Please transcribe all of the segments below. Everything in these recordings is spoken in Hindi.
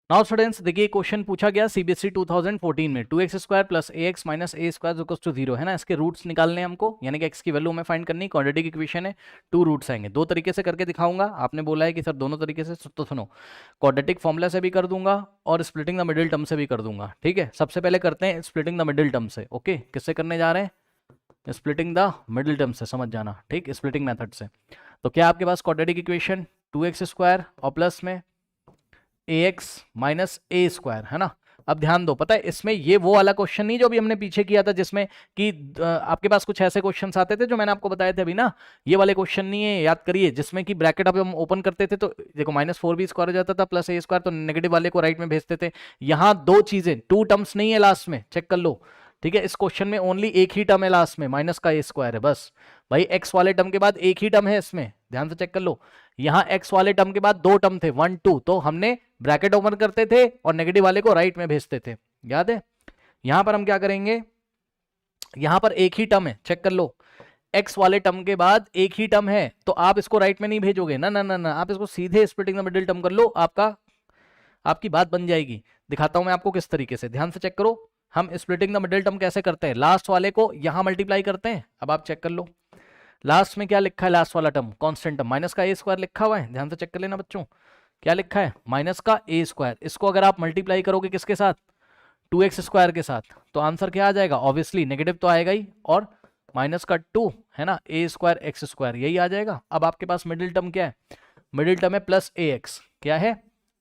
नाउ स्टूडेंट्स देखिए क्वेश्चन पूछा गया सीबीएसई 2014 में 2x² plus A minus A square equals to 0 है ना। इसके रूट्स निकालने हैं हमको, यानी कि x की वैल्यू हमें फाइंड करनी। क्वाड्रेटिक इक्वेशन है, 2 रूट्स आएंगे। दो तरीके से करके दिखाऊंगा। आपने बोला है कि सर दोनों तरीके से, तो सुनो, क्वाड्रेटिक फॉर्मूला से भी कर दूंगा और स्प्लिटिंग द मिडिल टर्म से भी कर दूंगा। ठीक है, सबसे पहले करते हैं स्प्लिटिंग द मिडिल टर्म से। ओके, किससे करने जा रहे हैं? स्प्लिटिंग द मिडिल टर्म से, समझ जाना। ठीक, स्प्लिटिंग मेथड से। तो क्या आपके पास क्वाड्रेटिक इक्वेशन 2x² और प्लस में ax माइनस ए स्क्वायर है ना। अब ध्यान दो, पता है इसमें ये वो वाला क्वेश्चन नहीं जो अभी हमने पीछे किया था, जिसमें कि आपके पास कुछ ऐसे क्वेश्चंस आते थे जो मैंने आपको बताए थे अभी ना। ये वाले क्वेश्चन नहीं है, याद करिए, जिसमें कि ब्रैकेट अब हम ओपन करते थे तो देखो -4b² हो जाता था प्लस ए स्क्वायर, तो नेगेटिव वाले को राइट में भेजते थे। यहाँ दो चीजें, 2 टर्म्स नहीं है लास्ट में, चेक कर लो। ठीक है, इस क्वेश्चन में ओनली एक ही टर्म है लास्ट में, माइनस का ए स्क्वायर है बस। भाई एक्स वाले टर्म के बाद एक ही टर्म है इसमें, ध्यान से चेक कर लो। यहाँ एक्स वाले टर्म के बाद दो टर्म थे, 1 2, तो हमने ब्रैकेट ओपन करते थे और नेगेटिव वाले को राइट में भेजते थे, याद है। यहां पर हम क्या करेंगे, यहां पर एक ही टर्म है, चेक कर लो। एक्स वाले टर्म के बाद एक ही टर्म है, तो आप इसको राइट में नहीं भेजोगे ना ना ना ना, आप इसको सीधे स्प्लिटिंग द मिडिल टर्म कर लो, आपकी बात बन जाएगी। दिखाता हूं मैं आपको किस तरीके से, ध्यान से चेक करो। हम स्प्लिटिंग द मिडिल टर्म कैसे करते हैं, लास्ट वाले को यहां मल्टीप्लाई करते हैं। अब आप चेक कर लो, लास्ट में क्या लिखा है, लास्ट वाला टर्म कांस्टेंट टर्म माइनस का ए स्क्वायर लिखा हुआ है, ध्यान से चेक कर लेना बच्चों। क्या लिखा है, माइनस का ए स्क्वायर। इसको अगर आप मल्टीप्लाई करोगे किसके साथ, 2x² के साथ, तो आंसर क्या आ जाएगा, ऑब्वियसली नेगेटिव तो आएगा ही, और माइनस का 2 है ना, ए स्क्वायर एक्स स्क्वायर, यही आ जाएगा। अब आपके पास मिडिल टर्म क्या है, मिडिल टर्म है प्लस ए एक्स। क्या है,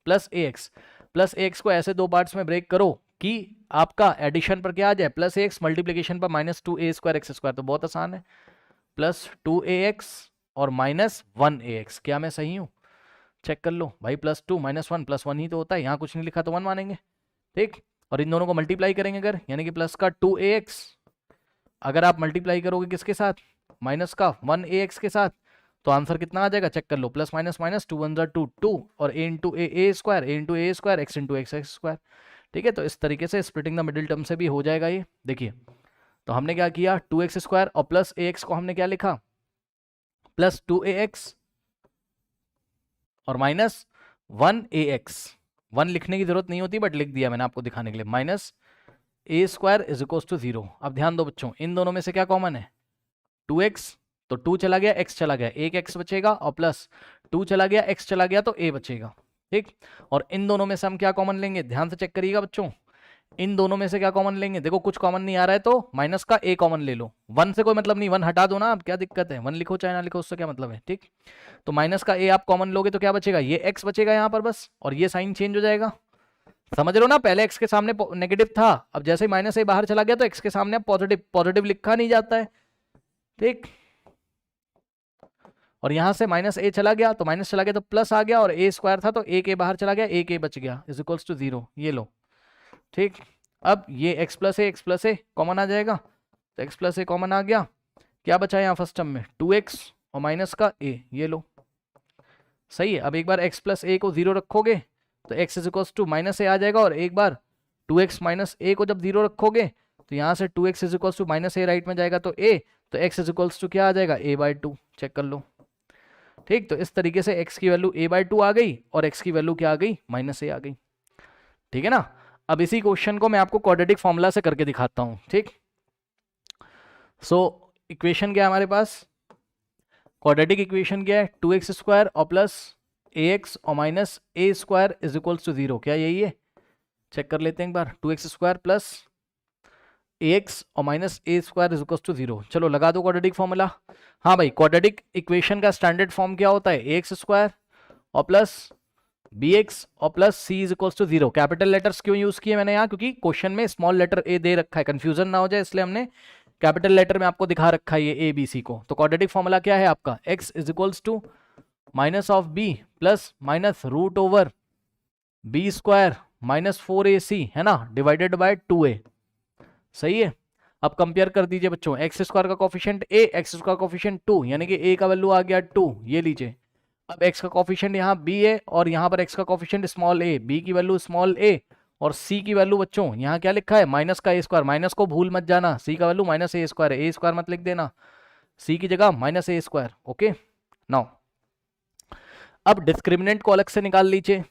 प्लस ए एक्स। प्लस ए एक्स को ऐसे दो पार्ट्स में ब्रेक करो कि आपका एडिशन पर क्या आ जाए, प्लस ए एक्स, मल्टीप्लीकेशन पर -2a² एक्स स्क्वायर, तो बहुत आसान है। +2ax और -1ax, क्या मैं सही हूं, चेक कर लो भाई। +2 -1 +1 ही तो होता है, यहाँ कुछ नहीं लिखा तो 1 मानेंगे। ठीक, और इन दोनों को मल्टीप्लाई करेंगे अगर, यानी कि प्लस का 2ax, अगर आप मल्टीप्लाई करोगे किसके साथ, माइनस का 1ax के साथ, तो आंसर कितना आ जाएगा, चेक कर लो। प्लस माइनस माइनस 2 1 2 2, और a into A square, A into A square, x into x square. ठीक है, तो इस तरीके से स्प्लिटिंग द मिडिल टर्म से भी हो जाएगा ये। देखिए, तो हमने क्या किया, 2x² और प्लस ax को हमने क्या लिखा, +2ax और -1ax। 1 लिखने की जरूरत नहीं होती, बट लिख दिया मैंने आपको दिखाने के लिए। -a² is equal to 0। अब ध्यान दो बच्चों, इन दोनों में से क्या कॉमन है, 2x, तो 2 चला गया, x चला गया, एक x बचेगा, और प्लस 2 चला गया, x चला गया, तो a बचेगा। ठीक, और इन दोनों में से हम क्या कॉमन लेंगे, ध्यान से चेक करिएगा बच्चों। इन दोनों में से क्या कॉमन लेंगे, देखो कुछ कॉमन नहीं आ रहा है तो माइनस का ए कॉमन ले लो। 1 से कोई मतलब नहीं, 1 हटा दो ना, अब क्या दिक्कत है, 1 लिखो चाहे ना लिखो, उससे क्या मतलब है। ठीक, तो माइनस का ए आप कॉमन लोगे तो क्या बचेगा, ये एक्स बचेगा यहाँ पर बस, और ये साइन चेंज हो जाएगा। समझ रहे हो ना, पहले एक्स के सामने नेगेटिव था, अब जैसे ही माइनस ए बाहर चला गया तो एक्स के सामने अब पॉजिटिव, पॉजिटिव लिखा नहीं जाता है। ठीक, और यहां से माइनस ए चला गया तो माइनस चला गया तो प्लस आ गया, और ए स्क्वायर था तो एक ए बाहर चला गया, एक ए बच गया, इज इक्वल्स टू 0, ये लो। ठीक, अब ये x प्लस ए कॉमन आ जाएगा, तो x प्लस ए कॉमन आ गया, क्या बचा यहाँ फर्स्ट टर्म में, 2x और माइनस का a, ये लो। सही है, अब एक बार x प्लस ए को 0 रखोगे तो x is equals to minus A आ जाएगा, और एक बार 2x माइनस ए को जब 0 रखोगे तो यहाँ से 2x is equals to minus A right में जाएगा तो a, तो x इज इक्वल्स टू क्या आ जाएगा, a/2, चेक कर लो। ठीक, तो इस तरीके से x की वैल्यू a/2 आ गई, और x की वैल्यू क्या आ गई, -a आ गई। ठीक है ना। अब इसी क्वेश्चन को मैं आपको क्वाड्रेटिक फॉर्मूला से करके दिखाता हूं। ठीक, सो इक्वेशन क्या है हमारे पास, क्वाड्रेटिक इक्वेशन क्या है, 2x² और प्लस ax और minus a² is equals to 0, क्या यही है, चेक कर लेते हैं एक बार। 2x² प्लस ax और minus a² is equals to 0, चलो लगा दो क्वाड्रेटिक फॉर्मूला। हाँ भाई, क्वाड्रेटिक इक्वेशन का स्टैंडर्ड फॉर्म क्या होता है, ax² और प्लस bx और plus c is equals to 0। Capital letters क्यों यूज किए मैंने यहाँ, क्योंकि क्वेश्चन में स्मॉल लेटर a दे रखा है, कंफ्यूजन ना हो जाए, इसलिए हमने कैपिटल लेटर में आपको दिखा रखा है ये a b c को। तो क्वाड्रेटिक फॉर्मूला क्या है आपका, x is equals to minus of b plus minus √ओवर b² -4ac है ना, डिवाइडेड बाय 2a। सही है, अब कंपेयर कर दीजिए बच्चों, x² का कोफिशिएंट a, x² का कोफिशिएंट 2, यानी कि a का वैल्यू आ गया 2, ये लीजिए। अब x का कोफिशिएंट यहाँ b है, और यहाँ पर x का कोफिशिएंट स्मॉल a, b की वैल्यू स्मॉल a, और c की वैल्यू बच्चों यहाँ क्या लिखा है, माइनस का a², माइनस को भूल मत जाना, c का वैल्यू -a² है, a² मत लिख देना, c की जगह -a²। ओके, नाउ अब डिस्क्रिमिनेंट को अलग से निकाल लीजिए।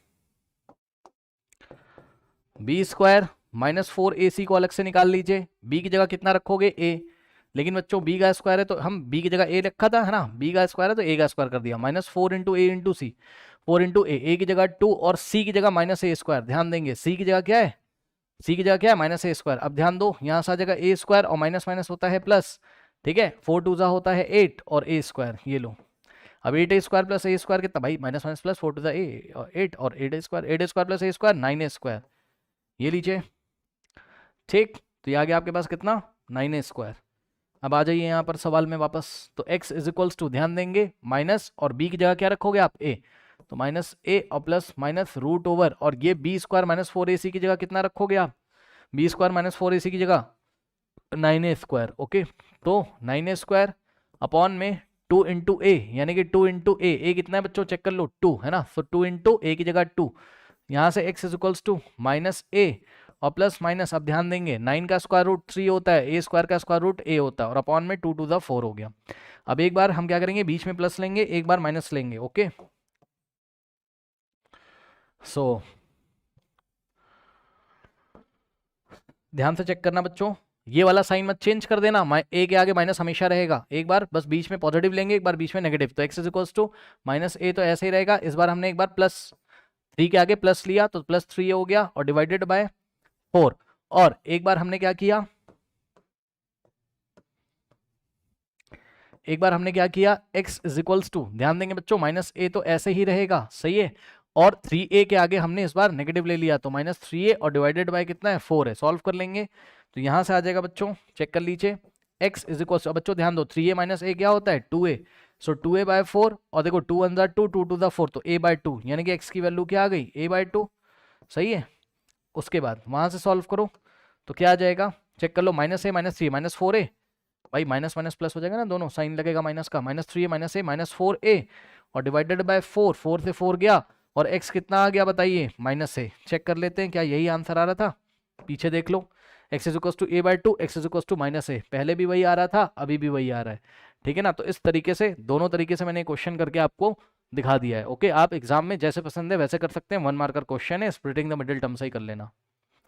बी स्क्वायर माइनस 4ac को अलग से निकाल लीजिए, बी की जगह कितना रखोगे a, लेकिन बच्चों बी का स्क्वायर है तो हम बी की जगह a रखा था है ना, बी का स्क्वायर है तो a का स्क्वायर कर दिया, माइनस 4 इंटू ए इंटू सी, 4 इंटू ए की जगह 2 और c की जगह माइनस a स्क्वायर। ध्यान देंगे c की जगह क्या है, c की जगह क्या है माइनस a स्क्वायर। अब ध्यान दो यहाँ से आ जाएगा a स्क्वायर और माइनस माइनस होता है प्लस, ठीक है, 4 टू जा होता है 8 और a स्क्वायर, ये लो। अब 8 स्क्वायर प्लस a स्क्वायर कितना भाई, माइनस माइनस प्लस 4 टू जा ए और 8 और 8 square plus a square 9a square, ये लीजिए, ठीक। तो ये आ गया आपके पास कितना 9a स्क्वायर। अब आ जाइए यहाँ पर सवाल में वापस, तो x इज इक्वल्स टू, ध्यान देंगे माइनस और b की जगह क्या रखोगे आप a, तो माइनस a और प्लस माइनस रूट ओवर, और ये b स्क्वायर माइनस 4ac की जगह कितना रखोगे आप, b स्क्वायर माइनस 4ac की जगह 9a स्क्वायर। ओके, तो 9a स्क्वायर अपॉन में 2 इंटू ए, यानी कि 2 इंटू ए कितना है बच्चों चेक कर लो 2 है ना, तो 2 इंटू ए की जगह 2, यहाँ से x is equals to minus a और प्लस माइनस, अब ध्यान देंगे 9 का स्क्वायर रूट 3 होता है, ए स्क्वायर का स्क्वायर रूट a होता है, और अपॉन में 2 टू द 4 हो गया। अब एक बार हम क्या करेंगे, बीच में प्लस लेंगे, एक बार माइनस लेंगे। ओके, सो ध्यान से चेक करना बच्चों, ये वाला साइन मत चेंज कर देना, ए के आगे माइनस हमेशा रहेगा, एक बार बस बीच में पॉजिटिव लेंगे, एक बार बीच में नेगेटिव, तो x is equals to minus A, तो ऐसे ही रहेगा। इस बार हमने एक बार प्लस 3 के आगे प्लस लिया तो प्लस 3 हो गया और डिवाइडेड बाय 4, और एक बार हमने क्या किया, x इज इक्वल्स टू, ध्यान देंगे बच्चों माइनस ए तो ऐसे ही रहेगा, सही है, और 3a के आगे हमने इस बार नेगेटिव ले लिया तो माइनस 3a और डिवाइडेड बाय कितना है 4 है, सॉल्व कर लेंगे तो यहां से आ जाएगा बच्चों, चेक कर लीजिए x इज इक्वल्स, अब बच्चों ध्यान दो 3a माइनस ए क्या होता है 2a, सो 2a बाय 4, और देखो 2 1 2 2 टू द 4, तो a बाय 2, यानी कि x की वैल्यू क्या आ गई a बाय 2, सही है। उसके बाद वहां से सॉल्व करो तो क्या आ जाएगा, चेक कर लो, माइनस ए माइनस 3 माइनस 4a, भाई माइनस माइनस प्लस हो जाएगा ना, दोनों साइन लगेगा माइनस का, माइनस 3 माइनस ए माइनस 4a और डिवाइडेड बाय 4, 4 से 4 गया और x कितना आ गया बताइए माइनस ए। चेक कर लेते हैं क्या यही आंसर आ रहा था, पीछे देख लो, x is equals to a by 2, x is equals to minus A, पहले भी वही आ रहा था अभी भी वही आ रहा है, ठीक है ना। तो इस तरीके से दोनों तरीके से मैंने क्वेश्चन करके आपको दिखा दिया है। ओके, आप एग्जाम में जैसे पसंद है वैसे कर सकते हैं, 1 मार्कर क्वेश्चन है, स्प्लिटिंग द मिडिल टर्म से ही कर लेना।